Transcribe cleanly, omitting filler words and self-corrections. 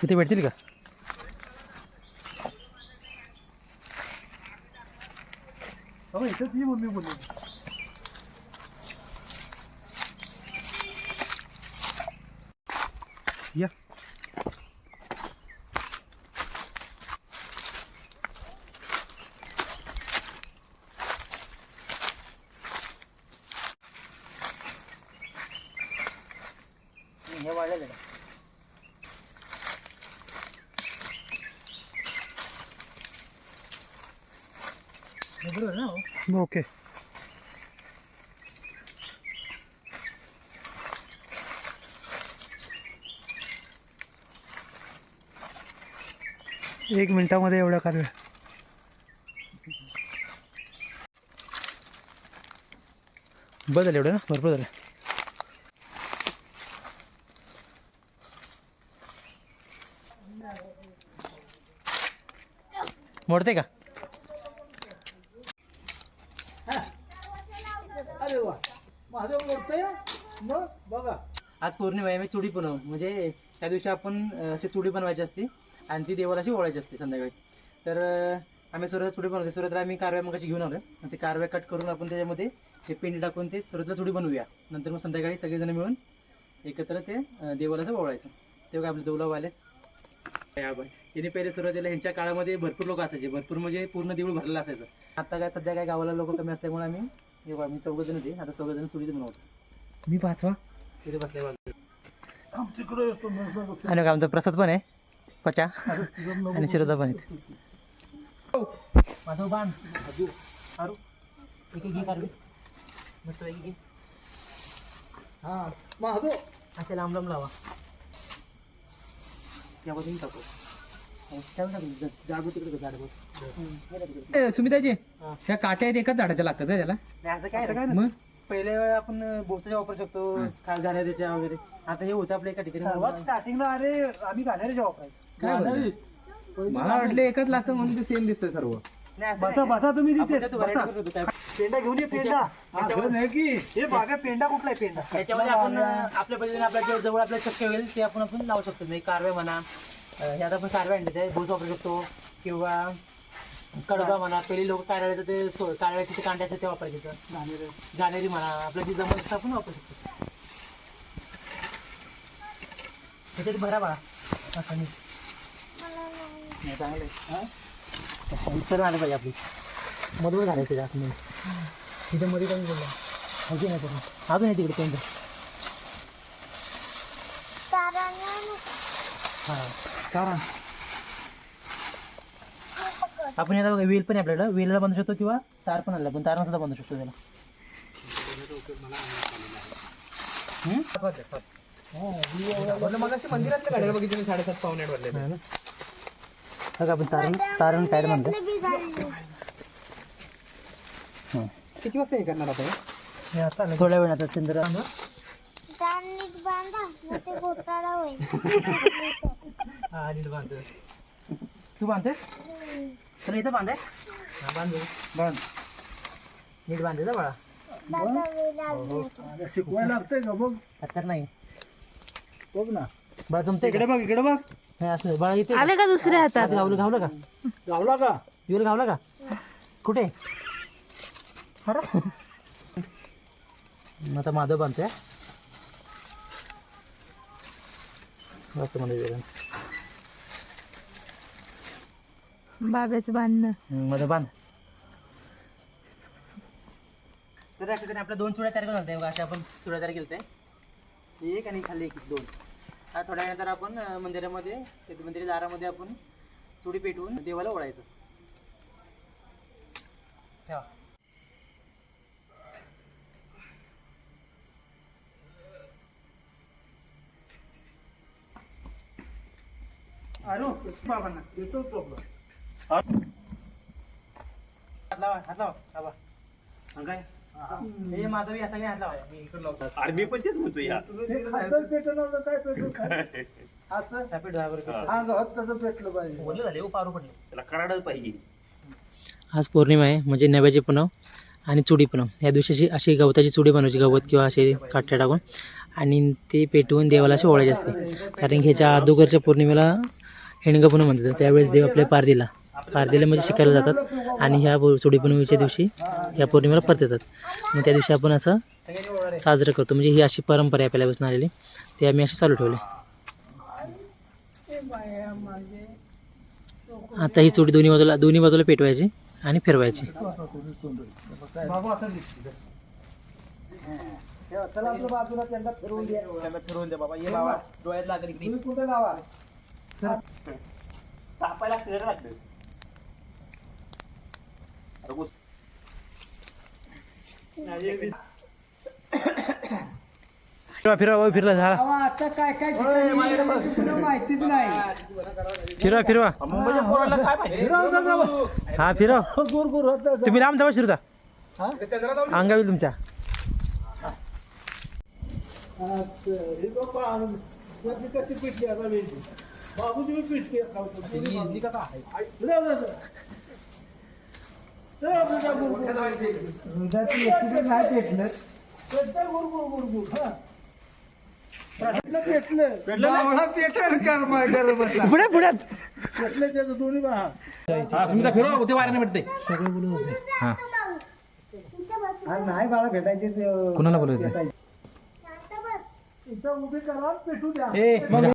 इथे भेटतील का? इथं तुझी मम्मी बोलली या हे वाढलेलं बरोबर ना हो? ओके. एक मिनिटामध्ये एवढ्या कारव्या. बदल एवढं ना भरपूर झालं. मोडते का? अरे वा माझं मोडतंय मग बघा. आज पौर्णिमा आहे. मी चुडी बनव म्हणजे त्या दिवशी आपण अशी चुडी बनवायची असते आणि ती देवाला अशी ओळायची असते संध्याकाळी. तर आम्ही सुरुवात चुडी बनवते. सुरुवातीला आम्ही कारव्या मग घेऊन आलो. ते कारव्या कट करून आपण त्याच्यामध्ये ते पिंडी टाकून ते सुरुवातीला चुडी बनवूया. नंतर मग संध्याकाळी सगळेजण मिळून एकत्र ते देवाला असं ओळायचं. तेव्हा आपले देवलाव आले. तिने पहिले सुरुवातीला ह्यांच्या काळामध्ये भरपूर लोक असायचे. भरपूर म्हणजे पूर्ण देऊळ भरलेलं असायचं. आता काय सध्या काय गावाला लोक कमी असल्यामुळे आम्ही मी 14 जणच आहे. आता 14 जण चुडी बनवतो. मी 5वा तिथे बसल्या बाजूला. आणि आमचा प्रसाद पण आहे. पचा आणि शिरदा पण आहेत. माझं बाण अरू एक घे कारवी मस्त एक घे. हां माझं अशा लांब लांब लावा. त्यामधून टाकू. सुमिताजी ह्या काट्या आहेत एकाच झाडाच्या लागतात का त्याला? नाही असं काय मग मग पहिले वेळा आपण बोसाच्या वापर शकतो घाण्याच्या वगैरे. आता हे होतं आपल्या एका ठिकाणी. सर्वात स्टार्टिंगला अरे आम्ही घालायचे वापरायचं. काय बोलताय? मला वाटलं एकच लागतं म्हणून ते सेम दिसतं सर्व. नाही असं बसा नाही. बसा तुम्ही आपण तिथे त्यात बसा. variety करत होतो काय. पेंडा घेऊन ये पेंडा. त्याच्यावर- नाही की हे बागा पेंडा कुठला आहे पेंडा? त्याच्यामध्ये आपण आपल्या पद्धतीने आपल्या जवळ आपल्याला शक्य होईल ते आपण लावू शकतो. म्हणजे कारव्या म्हणा हे आता आपण कारव्या आणले ते बोस वापरू शकतो किंवा कडबा म्हणा. पहिले लोक कारव्याचं ते कारव्याचे ते कांडे असतात ते वापरायचे. गाणेरी म्हणा आपल्या जी जमत तसं आपण वापरू शकतो. त्याच्यात भरा बाळा असं नाही चांगलं आहे. उत्तर आलं पाहिजे आपली मधून घालायचं त्याच्या आतमध्ये. तिथे मध्ये कमी बोलला अजून आहे तरी अजून आहे तिकडे पेंड. हां कारण आपण याला वेल पण आहे आपल्याला. वेलला बांधू शकतो किंवा तार पण आणला पण तार सुद्धा बांधू शकतो त्याला. मग मंदिरातल्या गाड्या बघितलं मी 7:30 पावणे 8 वाजले. आहे ना बघा आपण तारण टायर म्हणतो. किती वाजता हे करणार आता हे? हे आता थोड्या वेळ आता चंद्र हा नीट बांधतो. तू बांधते तर इथं बांधे बांधू बांध नीट बांधायचं बाळा. शिकवायला लागतंय का बघ. हत्यार नाही बघ ना बाळा जमते इकडे बघ इकडे बघ. हे असं बाळा इथे आले का दुसऱ्या हातात? गावलं गावलं का गावला का? येऊन गावलं का कुठे? अरे आता माधव बांधतोय असं म्हणजे बाब्याचं बांधणं मध्ये बांध. तर अशा तऱ्हेने आपल्या 2 चुड्या तयार करून आणते. अशा आपण चुड्या तयार केल्या होत्या. एक आणि खाली एक 2. हा थोड्या वेळानंतर आपण मंदिरामध्ये मंदिर दारामध्ये आपण चुडी पेटवून देवाला ओढायचं. ठेवा. अरे बाबांना येतो प्रॉब्लेम. हात लावा हात लावा बाबा. काय हे माधवी असा नाही हात लावा. मी इकडे लावतो. अरे मी पण तेच म्हणतो या खायचं पेटवलं काय पेटवलं काय असं हॅपी ड्रायव्हर हा गवत तसं पेटलं पाहिजे. बोलले झाले पारू पडले. त्याला कराडच पाहिजे. आज पौर्णिमा आहे म्हणजे नैवेद्य पुनव आणि चुडी पुनव. या दिवशी अशी गवताची चुडी बनवायची गवत किंवा असे काठ्या टाकून आणि ते पेटवून देवाला असे ओळायचे असते. कारण की ह्याच्या अगोदरच्या पौर्णिमेला हेणगपुणं म्हणतात. त्यावेळेस देव आपल्या पारदीला म्हणजे शिकायला जातात आणि ह्या चुडीपणवीच्या दिवशी ह्या पौर्णिमेला परत येतात. मग त्या दिवशी आपण असं साजरं करतो. म्हणजे ही अशी परंपरा आहे पहिल्यापासून आलेली, ते आम्ही अशी चालू ठेवले. आता ही चुडी दोन्ही बाजूला पेटवायची आणि फिरवायची. चला आपल्या बाजूला त्यांना फिरवून द्या. फिरवून द्या बाबा, ये बाबा डोळ्यात लागेल की तुम्ही कुठे लावा? तापायला लागतं जरा लागतं. फिरवा झाला. अहो, आता काय काय ठिकाणी तुला माहितीच नाही. फिरवा मुंबईच्या पोराला काय माहिती. हा फिरव. गुर गुर होतं. तुम्ही लांब धावा शिरता त्याच्याला जाऊन अंगावी तुमच्या. हे बाबा, त्याची कशी पिटली आता वेळची. बाबूची बी पिटली आता. इडली का काय? दुधाची एकटी पण नाही पेटलं. पेटलं गुर गुर गुर गुर. हा. पेटलं. पुढ्यात पेटलं त्याचं दोन्ही बा. हा सुमिता फिरवा, ते वाऱ्याने भेटते. हा नाही बाळा भेटायचे कुणाला बोलवते? इथं उभी करा पेटू द्या. ए